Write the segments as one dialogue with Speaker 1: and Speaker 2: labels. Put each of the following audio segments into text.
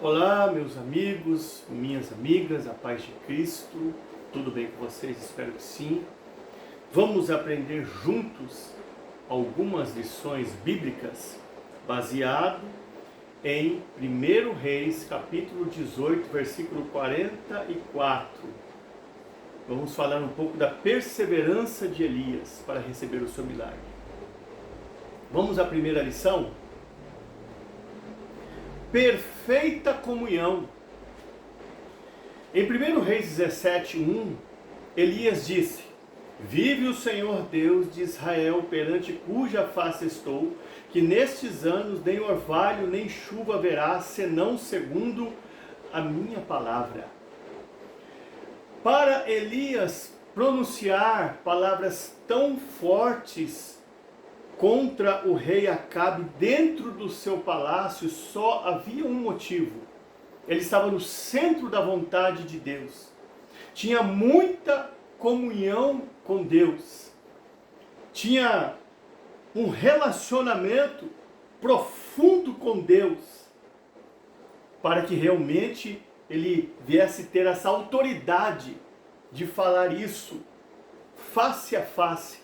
Speaker 1: Olá, meus amigos, minhas amigas, a paz de Cristo, tudo bem com vocês? Espero que sim. Vamos aprender juntos algumas lições bíblicas baseado em 1 Reis, capítulo 18, versículo 44. Vamos falar um pouco da perseverança de Elias para receber o seu milagre. Vamos à primeira lição? Perfeita comunhão. Em 1 Reis 17:1, Elias disse: Vive o Senhor Deus de Israel, perante cuja face estou, que nestes anos nem orvalho nem chuva haverá, senão segundo a minha palavra. Para Elias pronunciar palavras tão fortes contra o rei Acabe dentro do seu palácio, só havia um motivo. Ele estava no centro da vontade de Deus. Tinha muita comunhão com Deus. Tinha um relacionamento profundo com Deus, para que realmente ele viesse ter essa autoridade de falar isso face a face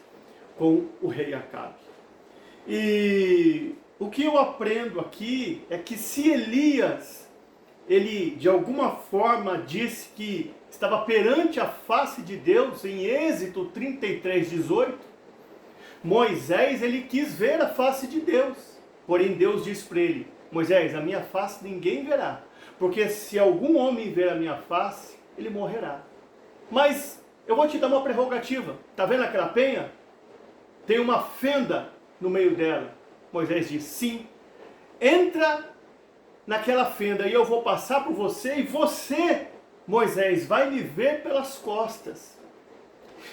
Speaker 1: com o rei Acabe. E o que eu aprendo aqui é que se Elias, ele de alguma forma disse que estava perante a face de Deus, em Êxodo 33:18, Moisés, ele quis ver a face de Deus. Porém Deus disse para ele: Moisés, a minha face ninguém verá, porque se algum homem ver a minha face, ele morrerá. Mas eu vou te dar uma prerrogativa. Está vendo aquela penha? Tem uma fenda no meio dela. Moisés disse: sim, entra naquela fenda e eu vou passar por você, e você, Moisés, vai me ver pelas costas.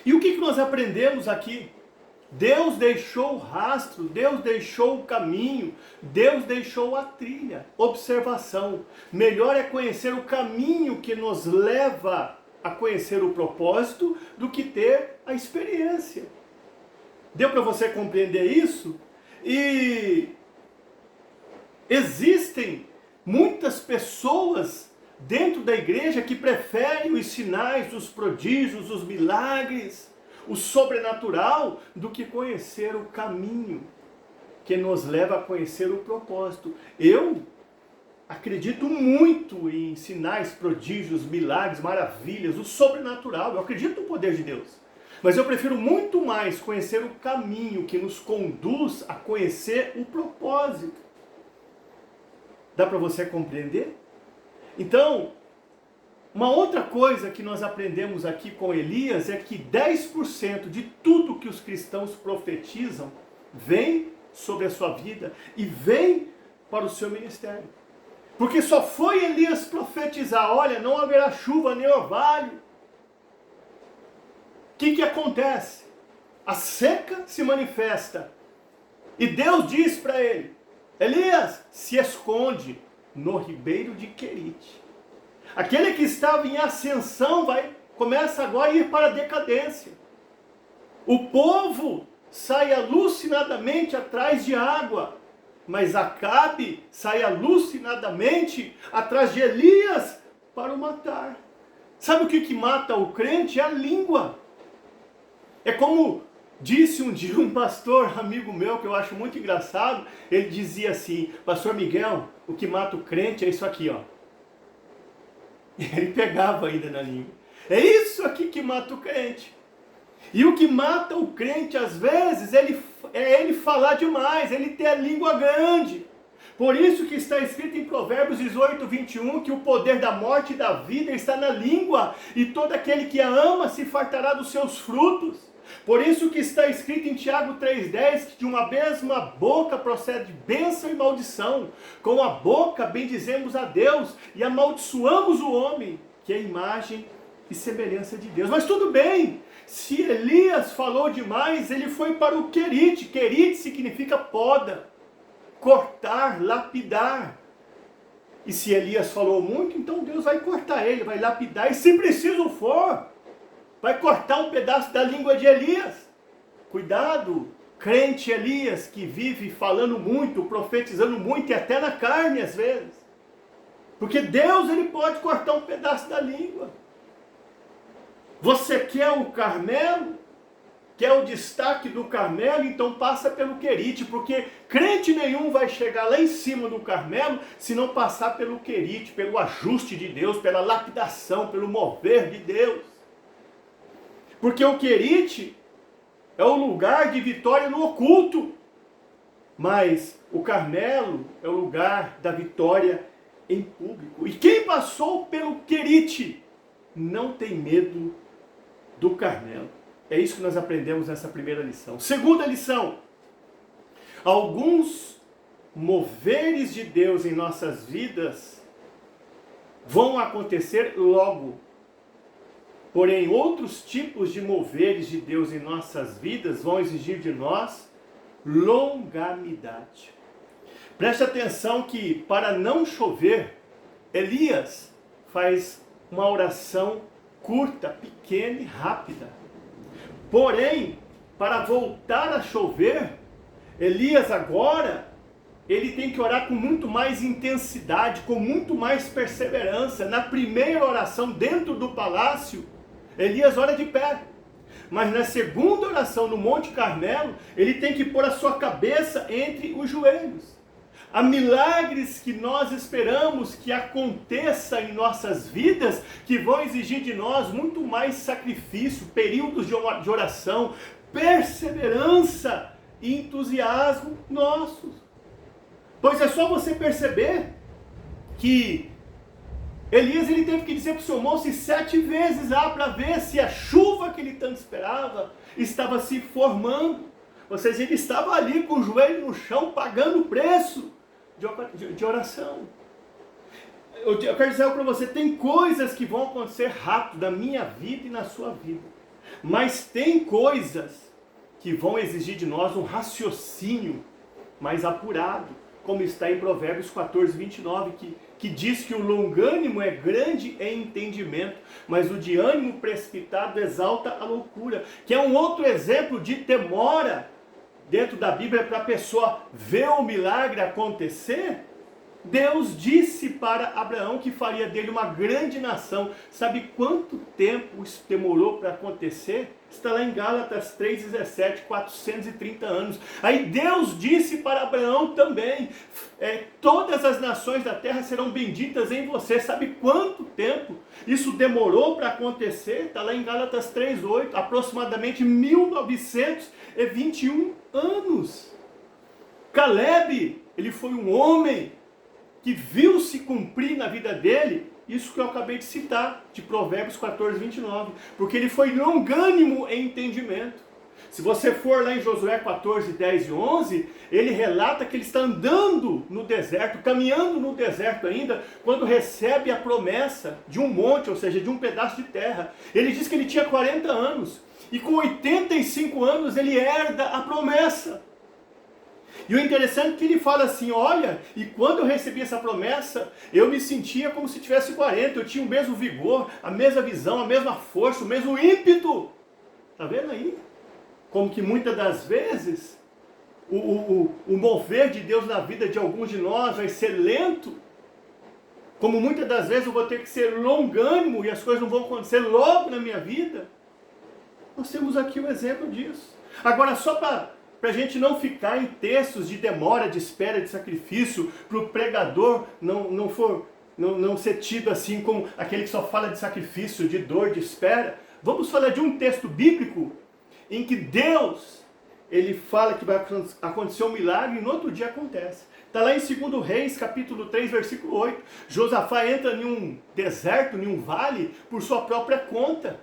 Speaker 1: E o que nós aprendemos aqui? Deus deixou o rastro, Deus deixou o caminho, Deus deixou a trilha. Observação: melhor é conhecer o caminho que nos leva a conhecer o propósito do que ter a experiência. Deu para você compreender isso? E existem muitas pessoas dentro da igreja que preferem os sinais, os prodígios, os milagres, o sobrenatural, do que conhecer o caminho que nos leva a conhecer o propósito. Eu acredito muito em sinais, prodígios, milagres, maravilhas, o sobrenatural. Eu acredito no poder de Deus. Mas eu prefiro muito mais conhecer o caminho que nos conduz a conhecer o propósito. Dá para você compreender? Então, uma outra coisa que nós aprendemos aqui com Elias é que 10% de tudo que os cristãos profetizam vem sobre a sua vida e vem para o seu ministério. Porque só foi Elias profetizar: olha, não haverá chuva nem orvalho. O que acontece? A seca se manifesta. E Deus diz para ele: Elias, se esconde no ribeiro de Querite. Aquele que estava em ascensão começa agora a ir para a decadência. O povo sai alucinadamente atrás de água, mas Acabe sai alucinadamente atrás de Elias para o matar. Sabe o que mata o crente? É a língua. É como disse um dia um pastor amigo meu, que eu acho muito engraçado. Ele dizia assim: Pastor Miguel, o que mata o crente é isso aqui, ó. E ele pegava ainda na língua. É isso aqui que mata o crente. E o que mata o crente às vezes é ele falar demais, ele ter a língua grande. Por isso que está escrito em Provérbios 18:21 que o poder da morte e da vida está na língua, e todo aquele que a ama se fartará dos seus frutos. Por isso que está escrito em Tiago 3:10 que de uma mesma boca procede bênção e maldição. Com a boca bendizemos a Deus e amaldiçoamos o homem, que é a imagem e semelhança de Deus. Mas tudo bem, se Elias falou demais, ele foi para o Querite. Querite significa poda, cortar, lapidar. E se Elias falou muito, então Deus vai cortar ele, vai lapidar, e se preciso for, vai cortar um pedaço da língua de Elias. Cuidado, crente Elias, que vive falando muito, profetizando muito, e até na carne às vezes. Porque Deus, ele pode cortar um pedaço da língua. Você quer o Carmelo? Quer o destaque do Carmelo? Então passa pelo Querite, porque crente nenhum vai chegar lá em cima do Carmelo se não passar pelo Querite, pelo ajuste de Deus, pela lapidação, pelo mover de Deus. Porque o Querite é o lugar de vitória no oculto, mas o Carmelo é o lugar da vitória em público. E quem passou pelo Querite não tem medo do Carmelo. É isso que nós aprendemos nessa primeira lição. Segunda lição: alguns moveres de Deus em nossas vidas vão acontecer logo. Porém, outros tipos de moveres de Deus em nossas vidas vão exigir de nós longanimidade. Preste atenção que, para não chover, Elias faz uma oração curta, pequena e rápida. Porém, para voltar a chover, Elias agora, ele tem que orar com muito mais intensidade, com muito mais perseverança. Na primeira oração dentro do palácio, Elias ora de pé. Mas na segunda oração no Monte Carmelo, ele tem que pôr a sua cabeça entre os joelhos. Há milagres que nós esperamos que aconteça em nossas vidas, que vão exigir de nós muito mais sacrifício, períodos de oração, perseverança e entusiasmo nossos. Pois é só você perceber que Elias, ele teve que dizer para o seu moço 7 vezes para ver se a chuva que ele tanto esperava estava se formando. Ou seja, ele estava ali com o joelho no chão, pagando o preço de oração. Eu quero dizer para você, tem coisas que vão acontecer rápido na minha vida e na sua vida. Mas tem coisas que vão exigir de nós um raciocínio mais apurado, como está em Provérbios 14, 29, que diz que o longânimo é grande em entendimento, mas o de ânimo precipitado exalta a loucura, que é um outro exemplo de demora dentro da Bíblia para a pessoa ver o milagre acontecer. Deus disse para Abraão que faria dele uma grande nação. Sabe quanto tempo isso demorou para acontecer? Está lá em Gálatas 3,17, 430 anos. Aí Deus disse para Abraão também, todas as nações da terra serão benditas em você. Sabe quanto tempo isso demorou para acontecer? Está lá em Gálatas 3,8, aproximadamente 1921 anos. Caleb, ele foi um homem que viu se cumprir na vida dele isso que eu acabei de citar, de Provérbios 14, 29, porque ele foi longânimo em entendimento. Se você for lá em Josué 14, 10 e 11, ele relata que ele está andando no deserto, caminhando no deserto ainda, quando recebe a promessa de um monte, ou seja, de um pedaço de terra. Ele diz que ele tinha 40 anos, e com 85 anos ele herda a promessa. E o interessante é que ele fala assim, olha, e quando eu recebi essa promessa, eu me sentia como se tivesse 40, eu tinha o mesmo vigor, a mesma visão, a mesma força, o mesmo ímpeto. Está vendo aí? Como que muitas das vezes, o mover de Deus na vida de alguns de nós vai ser lento, como muitas das vezes eu vou ter que ser longânimo e as coisas não vão acontecer logo na minha vida. Nós temos aqui um exemplo disso. Agora, só para a gente não ficar em textos de demora, de espera, de sacrifício, para o pregador não ser tido assim como aquele que só fala de sacrifício, de dor, de espera. Vamos falar de um texto bíblico em que Deus, ele fala que vai acontecer um milagre e no outro dia acontece. Está lá em 2 Reis, capítulo 3, versículo 8. Josafá entra em um deserto, em um vale, por sua própria conta.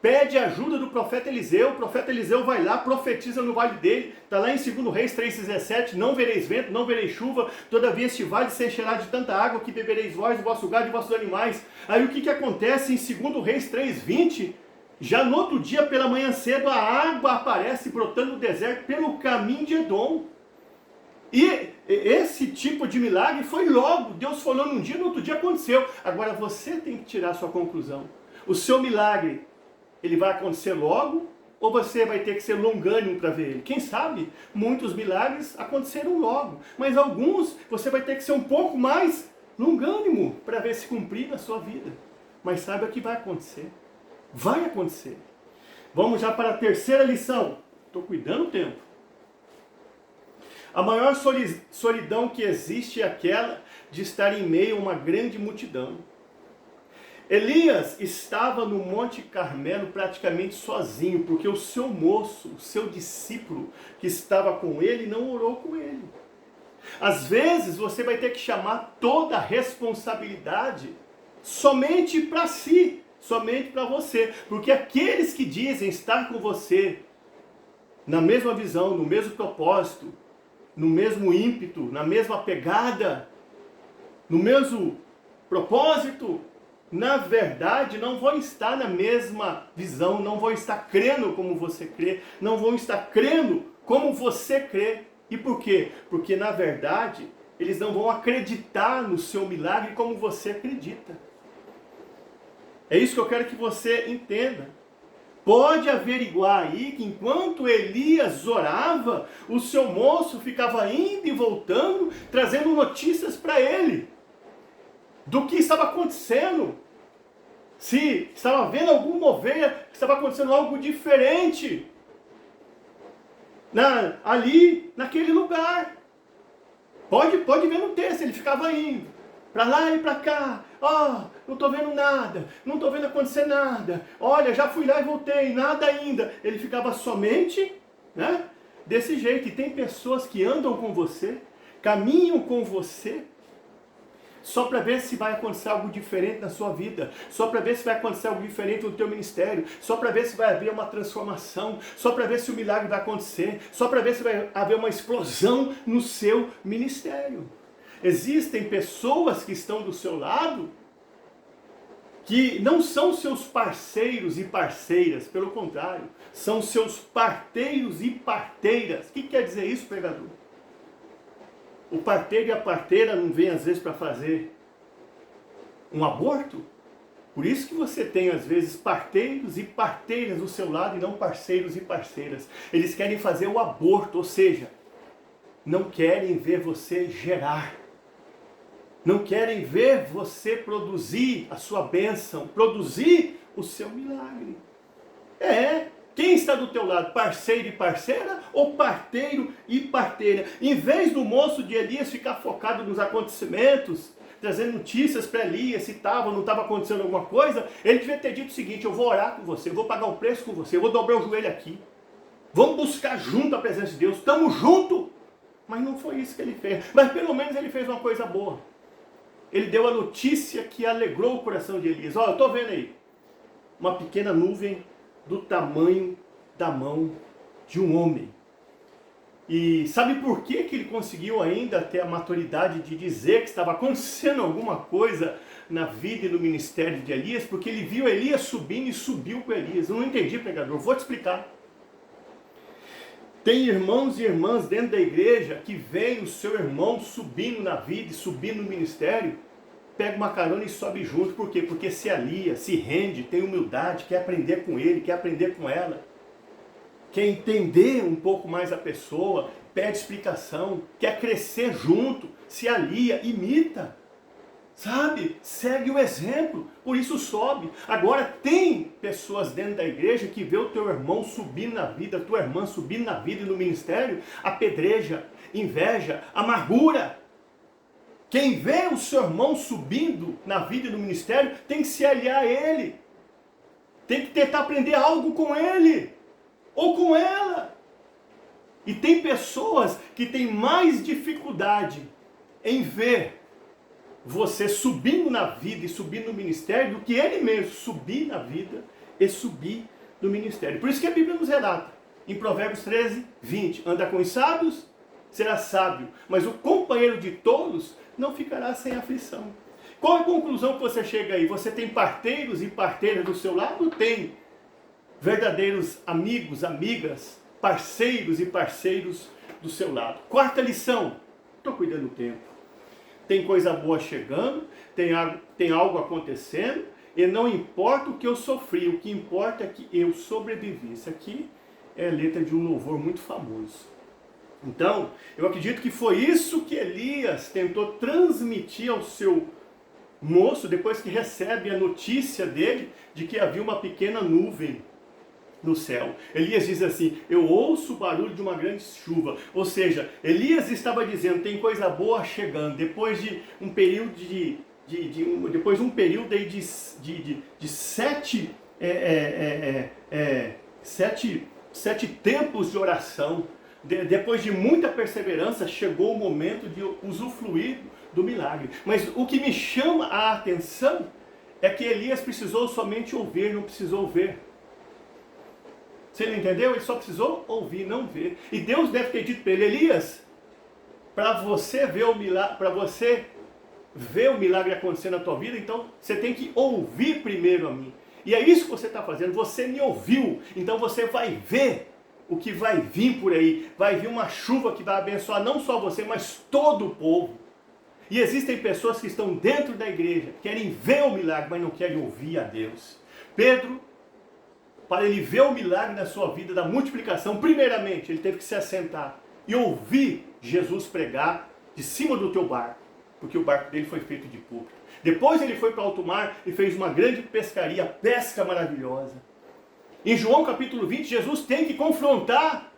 Speaker 1: Pede ajuda do profeta Eliseu, o profeta Eliseu vai lá, profetiza no vale dele, está lá em 2 Reis 3,17, não vereis vento, não vereis chuva, todavia este vale se encherá de tanta água que bebereis vós, o vosso gado e vossos animais. Aí o que acontece em 2 Reis 3,20? Já no outro dia, pela manhã cedo, a água aparece brotando no deserto pelo caminho de Edom. E esse tipo de milagre foi logo, Deus falou num dia, no outro dia aconteceu. Agora você tem que tirar a sua conclusão. O seu milagre, ele vai acontecer logo, ou você vai ter que ser longânimo para ver ele? Quem sabe, muitos milagres aconteceram logo, mas alguns você vai ter que ser um pouco mais longânimo para ver se cumprir na sua vida. Mas saiba que vai acontecer. Vai acontecer. Vamos já para a terceira lição. Estou cuidando do tempo. A maior solidão que existe é aquela de estar em meio a uma grande multidão. Elias estava no Monte Carmelo praticamente sozinho, porque o seu moço, o seu discípulo que estava com ele, não orou com ele. Às vezes você vai ter que chamar toda a responsabilidade somente para si, somente para você, porque aqueles que dizem estar com você na mesma visão, no mesmo propósito, no mesmo ímpeto, na mesma pegada, no mesmo propósito, na verdade não vão estar na mesma visão, não vão estar crendo como você crê, não vão estar crendo como você crê. E por quê? Porque na verdade eles não vão acreditar no seu milagre como você acredita. É isso que eu quero que você entenda. Pode averiguar aí que enquanto Elias orava, o seu moço ficava indo e voltando, trazendo notícias para ele do que estava acontecendo. Se estava vendo algum mover, estava acontecendo algo diferente ali naquele lugar. Pode ver no texto, ele ficava indo para lá e para cá. Não estou vendo nada, não estou vendo acontecer nada. Olha, já fui lá e voltei, nada ainda. Ele ficava somente, desse jeito. E tem pessoas que andam com você, caminham com você, só para ver se vai acontecer algo diferente na sua vida, só para ver se vai acontecer algo diferente no teu ministério, só para ver se vai haver uma transformação, só para ver se o milagre vai acontecer, só para ver se vai haver uma explosão no seu ministério. Existem pessoas que estão do seu lado que não são seus parceiros e parceiras, pelo contrário, são seus parteiros e parteiras. O que quer dizer isso, pregador? O parteiro e a parteira não vêm às vezes para fazer um aborto? Por isso que você tem às vezes parteiros e parteiras do seu lado e não parceiros e parceiras. Eles querem fazer o aborto, ou seja, não querem ver você gerar. Não querem ver você produzir a sua bênção, produzir o seu milagre. Quem está do teu lado? Parceiro e parceira ou parteiro e parteira? Em vez do moço de Elias ficar focado nos acontecimentos, trazendo notícias para Elias, se estava ou não estava acontecendo alguma coisa, ele devia ter dito o seguinte: eu vou orar com você, eu vou pagar o preço com você, eu vou dobrar o joelho aqui. Vamos buscar junto a presença de Deus, estamos juntos. Mas não foi isso que ele fez. Mas pelo menos ele fez uma coisa boa. Ele deu a notícia que alegrou o coração de Elias. Eu estou vendo aí uma pequena nuvem do tamanho da mão de um homem. E sabe por que ele conseguiu ainda ter a maturidade de dizer que estava acontecendo alguma coisa na vida e no ministério de Elias? Porque ele viu Elias subindo e subiu com Elias. Eu não entendi, pregador, vou te explicar. Tem irmãos e irmãs dentro da igreja que veem o seu irmão subindo na vida e subindo no ministério, pega uma carona e sobe junto. Por quê? Porque se alia, se rende, tem humildade, quer aprender com ele, quer aprender com ela, quer entender um pouco mais a pessoa, pede explicação, quer crescer junto, se alia, imita, sabe? Segue o exemplo, por isso sobe. Agora tem pessoas dentro da igreja que vê o teu irmão subindo na vida, a tua irmã subindo na vida e no ministério, apedreja, inveja, amargura. Quem vê o seu irmão subindo na vida e no ministério tem que se aliar a ele. Tem que tentar aprender algo com ele ou com ela. E tem pessoas que têm mais dificuldade em ver você subindo na vida e subindo no ministério do que ele mesmo subir na vida e subir no ministério. Por isso que a Bíblia nos relata, em Provérbios 13, 20, anda com os sábios, será sábio, mas o companheiro de tolos não ficará sem aflição. Qual é a conclusão que você chega aí? Você tem parteiros e parteiras do seu lado? Tem verdadeiros amigos, amigas, parceiros e parceiros do seu lado. Quarta lição, estou cuidando do tempo. Tem coisa boa chegando, tem algo acontecendo, e não importa o que eu sofri, o que importa é que eu sobrevivi. Isso aqui é a letra de um louvor muito famoso. Então, eu acredito que foi isso que Elias tentou transmitir ao seu moço, depois que recebe a notícia dele de que havia uma pequena nuvem no céu. Elias diz assim: eu ouço o barulho de uma grande chuva. Ou seja, Elias estava dizendo, tem coisa boa chegando, depois de um período depois de um período aí de sete tempos de oração, depois de muita perseverança, chegou o momento de usufruir do milagre. Mas o que me chama a atenção é que Elias precisou somente ouvir, não precisou ver. Você não entendeu? Ele só precisou ouvir, não ver. E Deus deve ter dito para ele: Elias, para você ver o milagre acontecer na tua vida, então você tem que ouvir primeiro a mim. E é isso que você está fazendo. Você me ouviu, então você vai ver o que vai vir por aí. Vai vir uma chuva que vai abençoar não só você, mas todo o povo. E existem pessoas que estão dentro da igreja, querem ver o milagre, mas não querem ouvir a Deus. Pedro, para ele ver o milagre na sua vida da multiplicação, primeiramente ele teve que se assentar e ouvir Jesus pregar de cima do teu barco, porque o barco dele foi feito de púlpito. Depois ele foi para alto mar e fez uma grande pescaria, pesca maravilhosa. Em João capítulo 20, Jesus tem que confrontar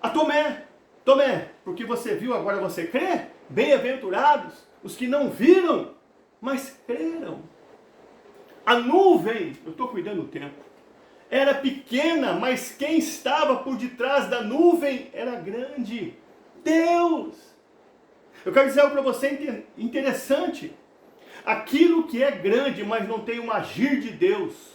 Speaker 1: a Tomé. Tomé, porque você viu, agora você crê? Bem-aventurados os que não viram, mas creram. A nuvem, eu estou cuidando do tempo, era pequena, mas quem estava por detrás da nuvem era grande. Deus! Eu quero dizer algo para você interessante. Aquilo que é grande, mas não tem um agir de Deus,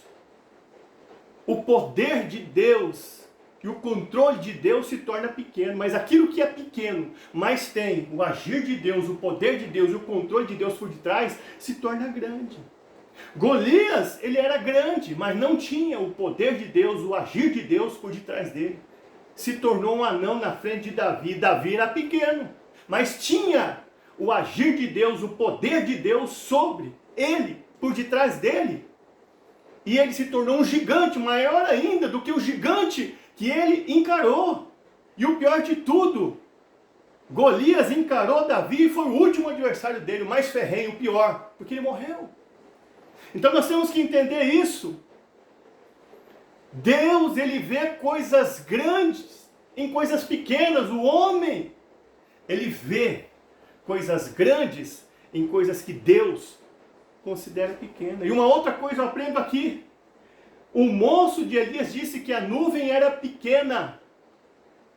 Speaker 1: o poder de Deus e o controle de Deus se torna pequeno. Mas aquilo que é pequeno, mas tem o agir de Deus, o poder de Deus e o controle de Deus por detrás, se torna grande. Golias, ele era grande, mas não tinha o poder de Deus, o agir de Deus por detrás dele. Se tornou um anão na frente de Davi. Davi era pequeno, mas tinha o agir de Deus, o poder de Deus sobre ele, por detrás dele. E ele se tornou um gigante, maior ainda do que o gigante que ele encarou. E o pior de tudo, Golias encarou Davi e foi o último adversário dele, o mais ferrenho, o pior, porque ele morreu. Então nós temos que entender isso. Deus, ele vê coisas grandes em coisas pequenas. O homem, ele vê coisas grandes em coisas que Deus considera pequenas. E uma outra coisa eu aprendo aqui. O moço de Elias disse que a nuvem era pequena.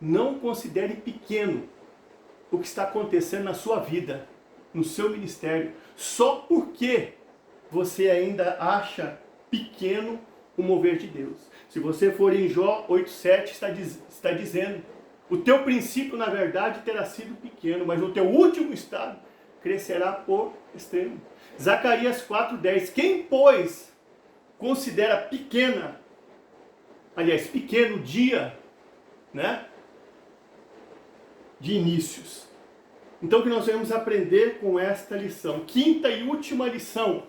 Speaker 1: Não considere pequeno o que está acontecendo na sua vida, no seu ministério, só porque você ainda acha pequeno o mover de Deus. Se você for em Jó 8,7, está dizendo: o teu princípio, na verdade, terá sido pequeno, mas o teu último estado crescerá por extremo. Zacarias 4,10, quem, pois, considera pequeno dia, né, de inícios. Então, o que nós vamos aprender com esta lição? Quinta e última lição.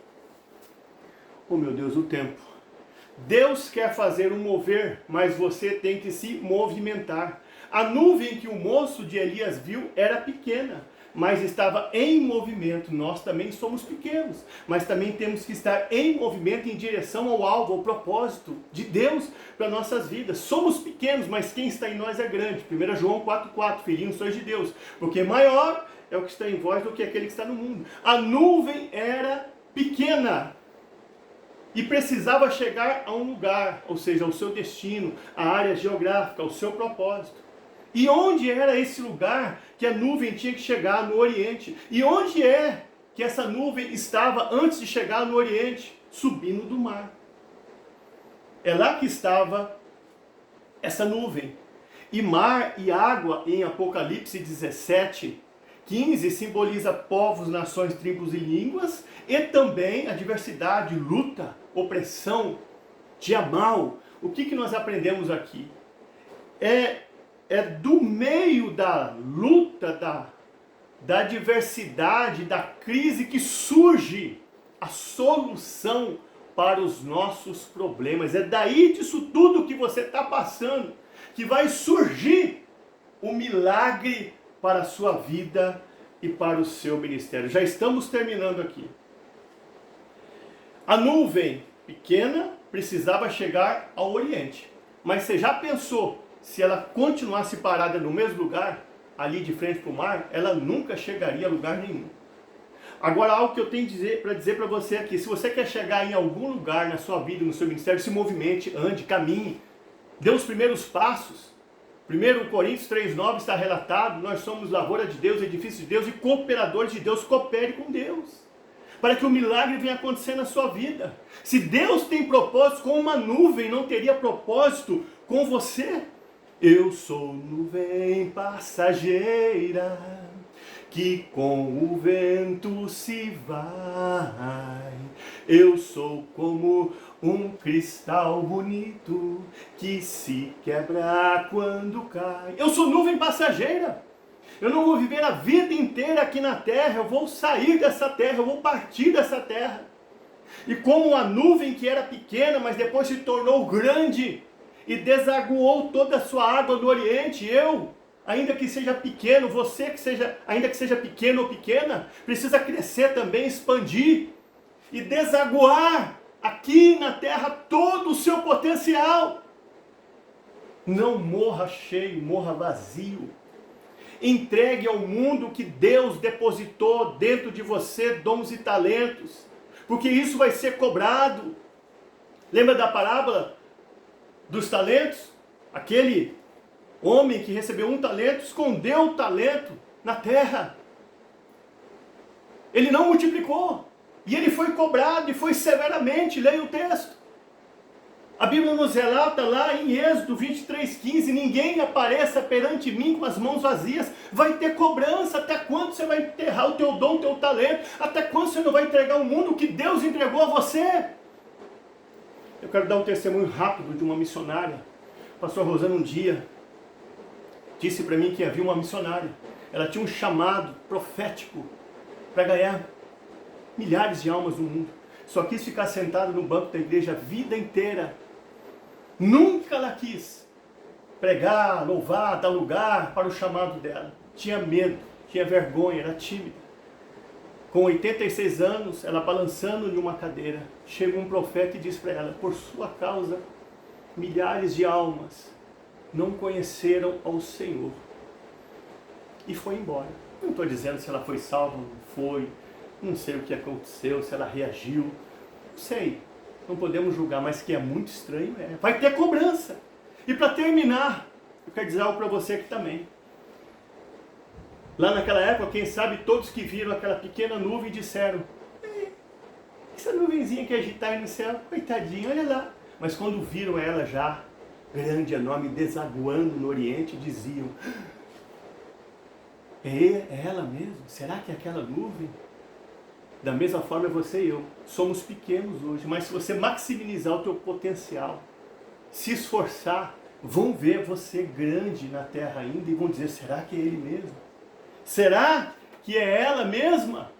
Speaker 1: Oh meu Deus, o tempo. Deus quer fazer um mover, mas você tem que se movimentar. A nuvem que o moço de Elias viu era pequena, mas estava em movimento. Nós também somos pequenos, mas também temos que estar em movimento em direção ao alvo, ao propósito de Deus para nossas vidas. Somos pequenos, mas quem está em nós é grande. 1 João 4,4, filhinhos, sois de Deus, porque maior é o que está em vós do que aquele que está no mundo. A nuvem era pequena e precisava chegar a um lugar, ou seja, ao seu destino, à área geográfica, ao seu propósito. E onde era esse lugar que a nuvem tinha que chegar? No Oriente. E onde é que essa nuvem estava antes de chegar no Oriente? Subindo do mar. É lá que estava essa nuvem. E mar e água, em Apocalipse 17:15, simboliza povos, nações, tribos e línguas, e também a diversidade, luta, opressão, dia mal. O que nós aprendemos aqui? É do meio da luta, da diversidade, da crise que surge a solução para os nossos problemas. É daí disso tudo que você está passando que vai surgir o milagre para a sua vida e para o seu ministério. Já estamos terminando aqui. A nuvem pequena precisava chegar ao Oriente. Mas você já pensou, se ela continuasse parada no mesmo lugar, ali de frente para o mar, ela nunca chegaria a lugar nenhum. Agora, algo que eu tenho para dizer para você aqui: se você quer chegar em algum lugar na sua vida, no seu ministério, se movimente, ande, caminhe, dê os primeiros passos. 1 Coríntios 3,9 está relatado: nós somos lavoura de Deus, edifício de Deus e cooperadores de Deus. Coopere com Deus, para que o milagre venha acontecer na sua vida. Se Deus tem propósito com uma nuvem, não teria propósito com você? Eu sou nuvem passageira, que com o vento se vai. Eu sou como um cristal bonito, que se quebra quando cai. Eu sou nuvem passageira. Eu não vou viver a vida inteira aqui na terra, eu vou sair dessa terra, eu vou partir dessa terra. E como a nuvem que era pequena, mas depois se tornou grande, e desaguou toda a sua água do Oriente, eu, ainda que seja pequeno, você que seja, ainda que seja pequeno ou pequena, precisa crescer também, expandir, e desaguar aqui na terra todo o seu potencial. Não morra cheio, morra vazio. Entregue ao mundo que Deus depositou dentro de você, dons e talentos, porque isso vai ser cobrado. Lembra da parábola dos talentos? Aquele homem que recebeu um talento, escondeu o talento na terra. Ele não multiplicou, e ele foi cobrado, e foi severamente. Leia o texto. A Bíblia nos relata lá em Êxodo 23:15, ninguém apareça perante mim com as mãos vazias. Vai ter cobrança. Até quando você vai enterrar o teu dom, o teu talento? Até quando você não vai entregar ao mundo o que Deus entregou a você? Eu quero dar um testemunho rápido de uma missionária. A pastora Rosana um dia disse para mim que havia uma missionária. Ela tinha um chamado profético para ganhar milhares de almas no mundo. Só quis ficar sentada no banco da igreja a vida inteira. Nunca ela quis pregar, louvar, dar lugar para o chamado dela. Tinha medo, tinha vergonha, era tímida. Com 86 anos, ela balançando em uma cadeira, chega um profeta e diz para ela: por sua causa, milhares de almas não conheceram ao Senhor. E foi embora. Não estou dizendo se ela foi salva ou não foi, não sei o que aconteceu, se ela reagiu, não sei. Não podemos julgar, mas que é muito estranho, é. Vai ter cobrança. E para terminar, eu quero dizer algo para você aqui também. Lá naquela época, quem sabe todos que viram aquela pequena nuvem disseram: essa nuvenzinha que agitar aí no céu, coitadinha, olha lá. Mas quando viram ela já, grande, enorme, desaguando no Oriente, diziam: é ela mesmo? Será que é aquela nuvem? Da mesma forma, você e eu somos pequenos hoje, mas se você maximizar o teu potencial, se esforçar, vão ver você grande na terra ainda e vão dizer: será que é ele mesmo? Será que é ela mesma?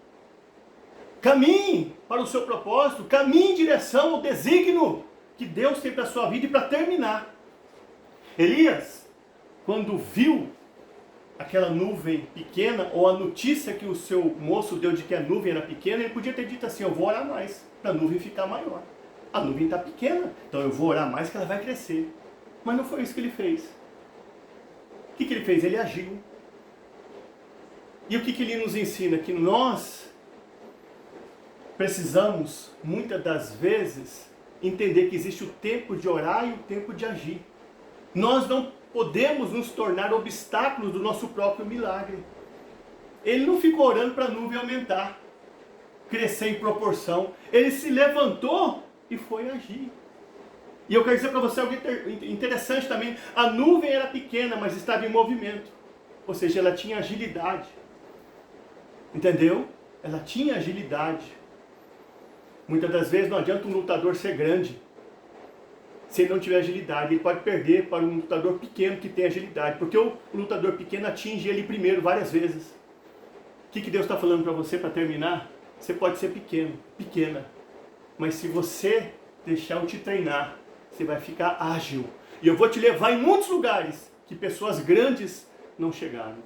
Speaker 1: Caminhe para o seu propósito, caminhe em direção ao desígnio que Deus tem para a sua vida. E para terminar, Elias, quando viu aquela nuvem pequena, ou a notícia que o seu moço deu de que a nuvem era pequena, ele podia ter dito assim: eu vou orar mais, para a nuvem ficar maior. A nuvem está pequena, então eu vou orar mais que ela vai crescer. Mas não foi isso que ele fez. O que ele fez? Ele agiu. E o que ele nos ensina? Que nós precisamos, muitas das vezes, entender que existe o tempo de orar e o tempo de agir. Nós não podemos nos tornar obstáculos do nosso próprio milagre. Ele não ficou orando para a nuvem aumentar, crescer em proporção. Ele se levantou e foi agir. E eu quero dizer para você algo interessante também. A nuvem era pequena, mas estava em movimento. Ou seja, ela tinha agilidade. Entendeu? Ela tinha agilidade. Muitas das vezes não adianta um lutador ser grande se ele não tiver agilidade. Ele pode perder para um lutador pequeno que tem agilidade, porque o lutador pequeno atinge ele primeiro várias vezes. O que Deus está falando para você para terminar? Você pode ser pequeno, pequena, mas se você deixar eu te treinar, você vai ficar ágil. E eu vou te levar em muitos lugares que pessoas grandes não chegaram.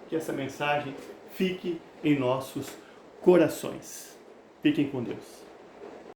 Speaker 1: Que essa mensagem fique em nossos corações. Fiquem com Deus.